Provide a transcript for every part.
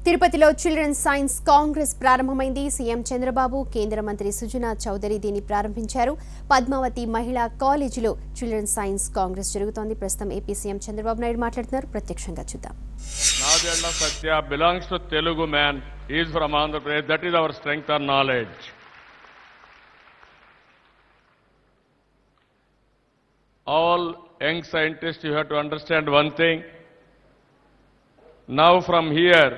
తిరుపతిలో children's science Congress ప్రారంభమైంది. CM Chandrababu, కేంద్ర మంత్రి సుజనా చౌదరి దీన్ని ప్రారంభించారు. పద్మావతి మహిళా కాలేజీలో చిల్డ్రన్స్ సైన్స్ కాంగ్రెస్ జరుగుతోంది. ప్రస్తుతం ఏపీ సీఎం చంద్రబాబు నాయుడు మాట్లాడుతున్నారు. ప్రత్యక్షంగా చూద్దాం. Nadella Satya belongs to Telugu man. He is from Andhra Pradesh. That is our strength and knowledge. All young scientists, you have to understand one thing. Now from here,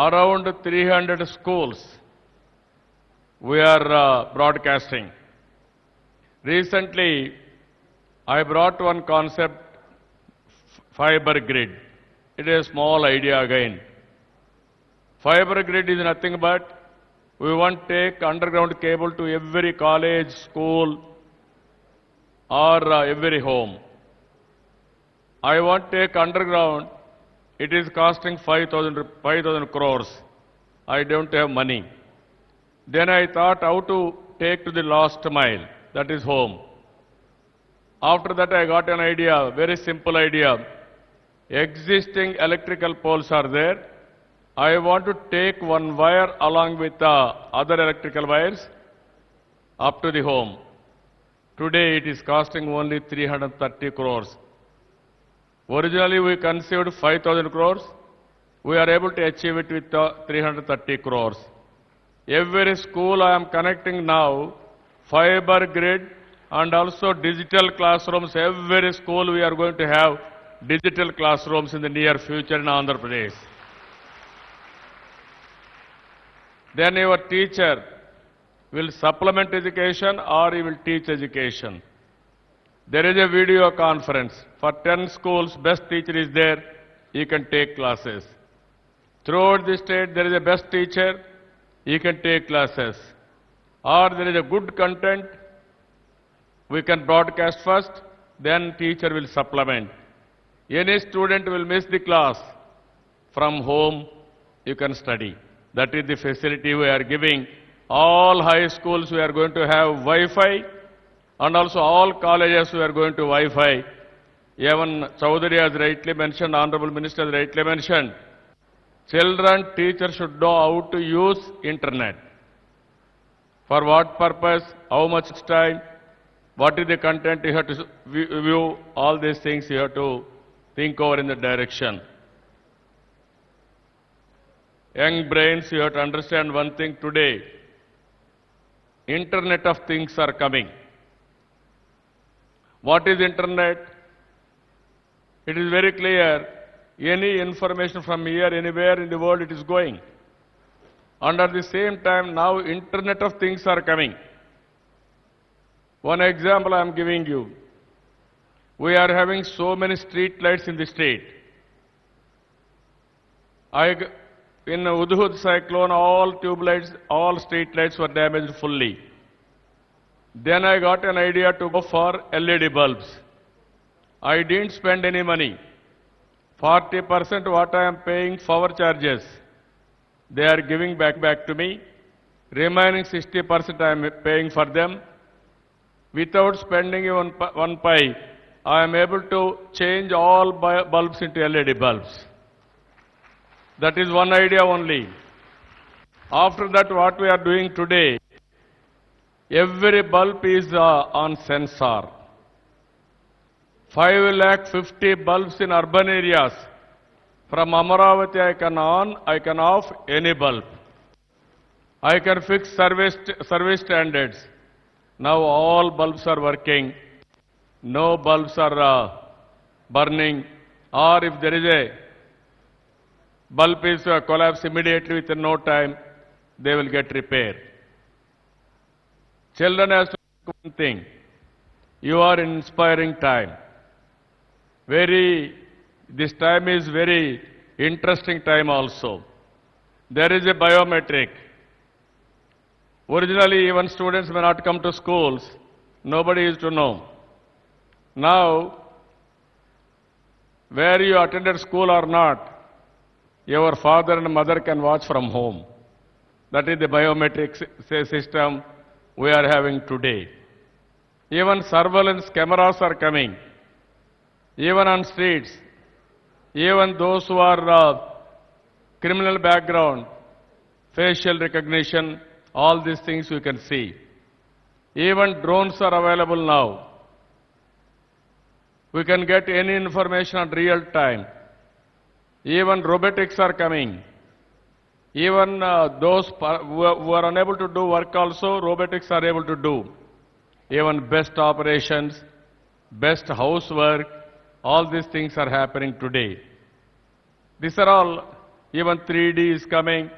around 300 schools we are broadcasting. Recently, I brought one concept, fiber grid. It is a small idea again. Fiber grid is nothing but we want to take underground cable to every college, school or every home. I want to take underground. It is costing 5,000 crores. I don't have money. Then I thought how to take to the last mile, that is home. After that I got an idea, very simple idea. Existing electrical poles are there. I want to take one wire along with the other electrical wires up to the home. Today it is costing only 330 crores. Originally we conceived 5,000 crores. We are able to achieve it with 330 crores. Every school I am connecting now, fiber grid and also digital classrooms. Every school we are going to have digital classrooms in the near future in Andhra Pradesh. Then your teacher will supplement education or he will teach education. There is a video conference. For 10 schools, best teacher is there, he can take classes. Throughout the state, there is a best teacher, he can take classes. Or there is a good content, we can broadcast first, then teacher will supplement. Any student will miss the class. From home, you can study. That is the facility we are giving. All high schools we are going to have Wi-Fi, and also all colleges we are going to Wi-Fi. Even Chaudhary has rightly mentioned, Honorable Minister has rightly mentioned, children, teachers should know how to use internet. For what purpose, how much time, what is the content you have to view, all these things you have to think over in the direction. Young brains, you have to understand one thing today. Internet of things are coming. What is internet? It is very clear. Any information from here, anywhere in the world, it is going. And at the same time, now internet of things are coming. One example I am giving you. We are having so many street lights in the state. In Hudhud cyclone, all tube lights, all street lights were damaged fully. Then I got an idea to go for LED bulbs. I didn't spend any money. 40% what I am paying power charges, they are giving back to me. Remaining 60% I am paying for them. Without spending even one pi, I am able to change all bulbs into LED bulbs. That is one idea only. After that, what we are doing today, every bulb is on sensor. 550 bulbs in urban areas. From Amaravati I can on, I can off any bulb. I can fix service standards. Now all bulbs are working. No bulbs are burning. Or if there is a bulb is collapse immediately within no time, they will get repaired. Children has to do one thing. You are in inspiring time. This time is very interesting time also. There is a biometric. Originally, even students may not come to schools. Nobody is to know. Now, where you attended school or not, your father and mother can watch from home. That is the biometric system we are having today. Even surveillance cameras are coming. Even on streets, even those who are criminal background, facial recognition, all these things you can see. Even drones are available now. We can get any information on real time. Even robotics are coming. Even those who are unable to do work also, robotics are able to do. Even best operations, best housework, all these things are happening today. These are all, even 3D is coming,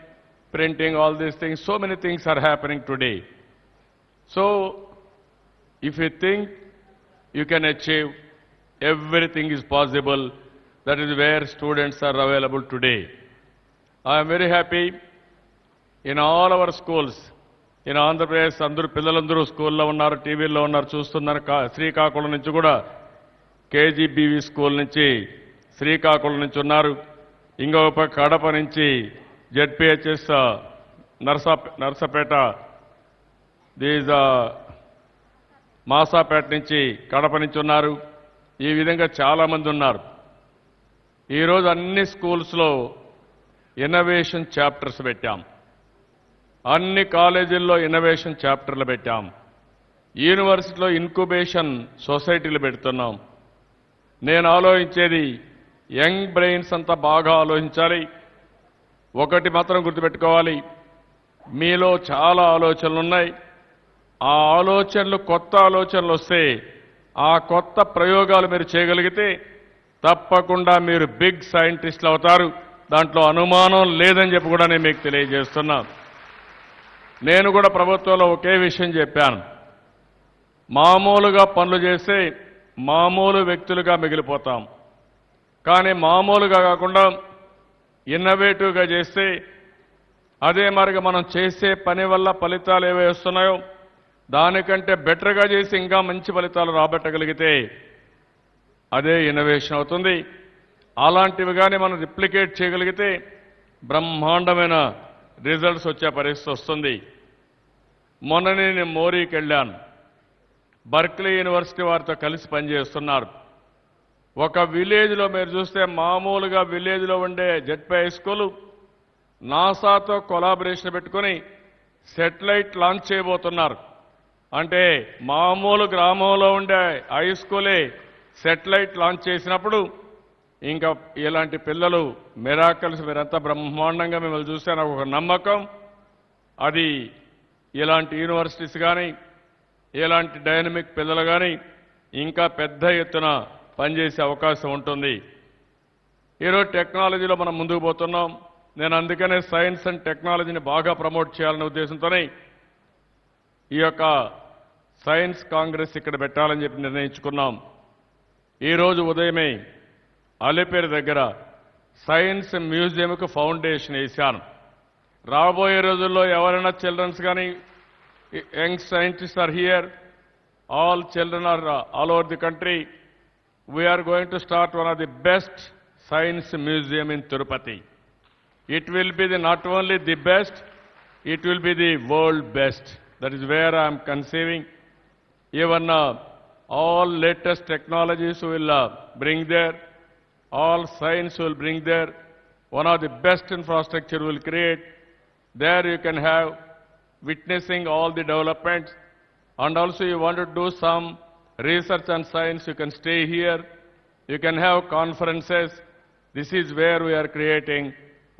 printing, all these things, so many things are happening today. So, if you think you can achieve, everything is possible. That is where students are available today. I am very happy in all our schools. In Andhra Pradesh, అందరూ పిల్లలందరూ స్కూల్లో ఉన్నారు, టీవీల్లో ఉన్నారు, చూస్తున్నారు. శ్రీకాకుళం నుంచి కూడా KGBV school నుంచి శ్రీకాకుళం నుంచి ఉన్నారు. ఇంకొక కడప నుంచి జెడ్పీహెచ్ఎస్ నర్సపేట, దీస్ మాసాపేట నుంచి కడప నుంచి ఉన్నారు. ఈ విధంగా చాలామంది ఉన్నారు. ఈరోజు అన్ని స్కూల్స్లో ఇన్నోవేషన్ చాప్టర్స్ పెట్టాం. అన్ని కాలేజీల్లో ఇన్నోవేషన్ చాప్టర్లు పెట్టాం. యూనివర్సిటీలో ఇన్క్యుబేషన్ సొసైటీలు పెడుతున్నాం. నేను ఆలోచించేది యంగ్ బ్రెయిన్స్ అంతా బాగా ఆలోచించాలి. ఒకటి మాత్రం గుర్తుపెట్టుకోవాలి, మీలో చాలా ఆలోచనలు ఉన్నాయి. ఆ ఆలోచనలు కొత్త ఆలోచనలు వస్తే ఆ కొత్త ప్రయోగాలు మీరు చేయగలిగితే తప్పకుండా మీరు బిగ్ సైంటిస్టులు అవుతారు. దాంట్లో అనుమానం లేదని చెప్పి కూడా నేను మీకు తెలియజేస్తున్నాను. నేను కూడా ప్రభుత్వంలో ఒకే విషయం చెప్పాను. మామూలుగా పనులు చేస్తే మామూలు వ్యక్తులుగా మిగిలిపోతాం. కానీ మామూలుగా కాకుండా ఇన్నోవేటివ్గా చేస్తే అదే మరిగా మనం చేసే పని వల్ల ఫలితాలు ఏవై వస్తున్నాయో దానికంటే బెటర్గా చేసి ఇంకా మంచి ఫలితాలు రాబట్టగలిగితే అదే ఇన్నోవేషన్ అవుతుంది. అలాంటివి కానీ మనం రిప్లికేట్ చేయగలిగితే బ్రహ్మాండమైన రిజల్ట్స్ వచ్చే పరిస్థితి వస్తుంది. మొన్ననే నేను మోరీకి వెళ్ళాను. బర్క్లీ యూనివర్సిటీ వారితో కలిసి పనిచేస్తున్నారు. ఒక విలేజ్లో మీరు చూస్తే మామూలుగా విలేజ్లో ఉండే జెడ్పీ హై స్కూలు నాసాతో కొలాబరేషన్ పెట్టుకుని సెటిలైట్ లాంచ్ చేయబోతున్నారు. అంటే మామూలు గ్రామంలో ఉండే హై స్కూలే సెటిలైట్ లాంచ్ చేసినప్పుడు ఇంకా ఇలాంటి పిల్లలు మిరాకల్స్ మీరంతా బ్రహ్మాండంగా మిమ్మల్ని చూస్తే నాకు ఒక నమ్మకం. అది ఇలాంటి యూనివర్సిటీస్ కానీ ఇలాంటి డైనమిక్ పిల్లలు కానీ ఇంకా పెద్ద ఎత్తున పనిచేసే అవకాశం ఉంటుంది. ఈరోజు టెక్నాలజీలో మనం ముందుకు పోతున్నాం. నేను అందుకనే సైన్స్ అండ్ టెక్నాలజీని బాగా ప్రమోట్ చేయాలనే ఉద్దేశంతోనే ఈ యొక్క సైన్స్ కాంగ్రెస్ ఇక్కడ పెట్టాలని చెప్పి నిర్ణయించుకున్నాం. ఈరోజు ఉదయమే అలిపేరు దగ్గర సైన్స్ మ్యూజియంకు ఫౌండేషన్ వేశాను. రాబోయే రోజుల్లో ఎవరైనా చిల్డ్రన్స్ కానీ young scientist are here, all children are all over the country. We are going to start one of the best science museum in Tirupati. It will be not only the best, it will be the world best. That is where I am conceiving. Even all latest technologies will bring there. All science will bring there. One of the best infrastructure will create. There you can have witnessing all the developments. And also you want to do some research and science, you can stay here, you can have conferences. This is where we are creating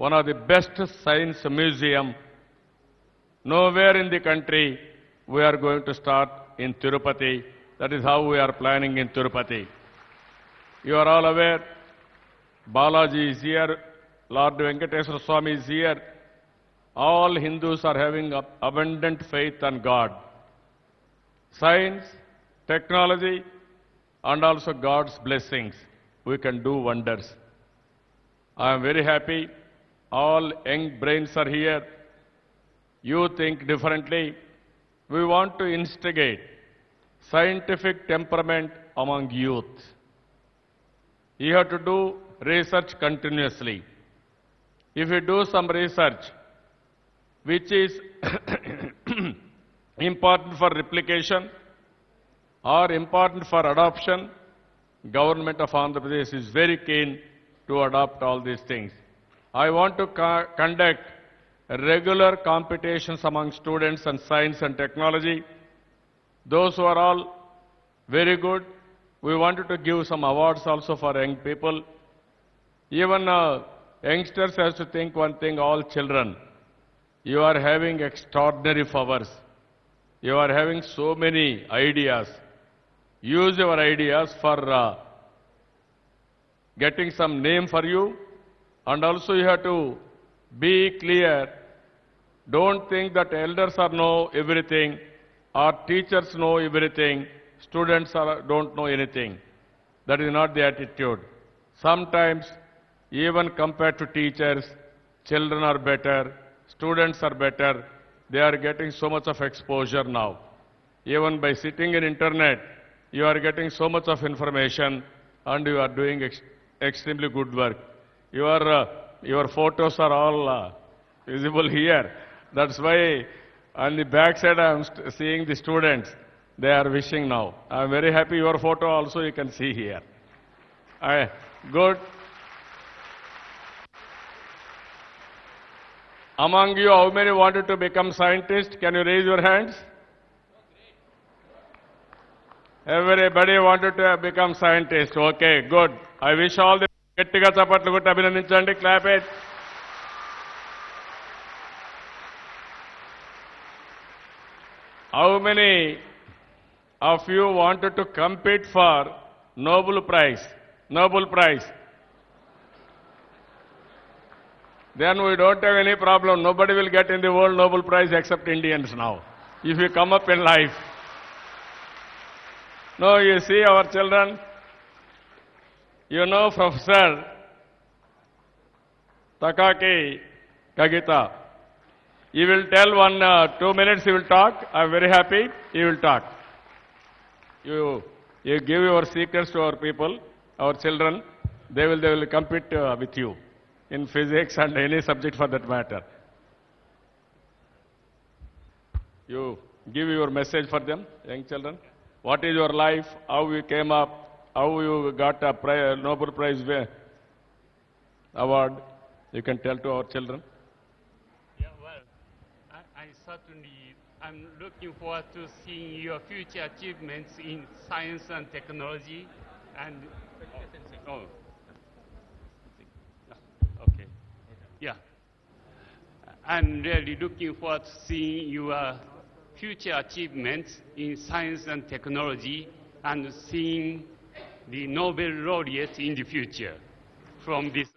one of the best science museum. Nowhere in the country we are going to start in Tirupati. That is how we are planning in Tirupati. You are all aware, Balaji is here, Lord Venkateswara Swami is here. All Hindus are having abundant faith on God. Science, technology, and also God's blessings, we can do wonders. I am very happy. All young brains are here. You think differently. We want to instigate scientific temperament among youth. You have to do research continuously. If you do some research which is important for replication or important for adoption, government of Andhra Pradesh is very keen to adopt all these things. I want to conduct regular competitions among students in science and technology. Those who are all very good, we wanted to give some awards also for young people. Even youngsters has to think one thing, all children. You are having extraordinary powers. You are having so many ideas. Use your ideas for getting some name for you. And also you have to be clear. Don't think that elders know everything or teachers know everything. Students don't know anything. That is not the attitude. Sometimes, even compared to teachers, children are better, students are better. They are getting so much of exposure now. Even by sitting in internet, you are getting so much of information and you are doing extremely good work. Your photos are all visible here. That's why on the back side I am seeing the students. They are wishing now. I am very happy your photo also you can see here. Good. Among you, how many wanted to become scientists? Can you raise your hands? Everybody wanted to become scientists. Okay, good. I wish all the gettiga chapatlu kotti abhinandinchandi. Clap it. How many of you wanted to compete for Nobel Prize? Nobel Prize. Then we don't have any problem. Nobody will get in the world Nobel Prize except Indians now, if you come up in life. No, you see our children, you know Professor Takaki Kagita. He will tell 2 minutes he will talk. I am very happy. He will talk. You give your secrets to our people, our children. They will compete with you in physics and any subject for that matter. You give your message for them, young children. What is your life? How you came up? How you got a Nobel Prize award? You can tell to our children. Yeah, well, I certainly am looking forward to seeing your future achievements in science and technology. And oh, okay, yeah. I'm really looking forward to seeing your future achievements in science and technology and seeing the Nobel laureates in the future from this.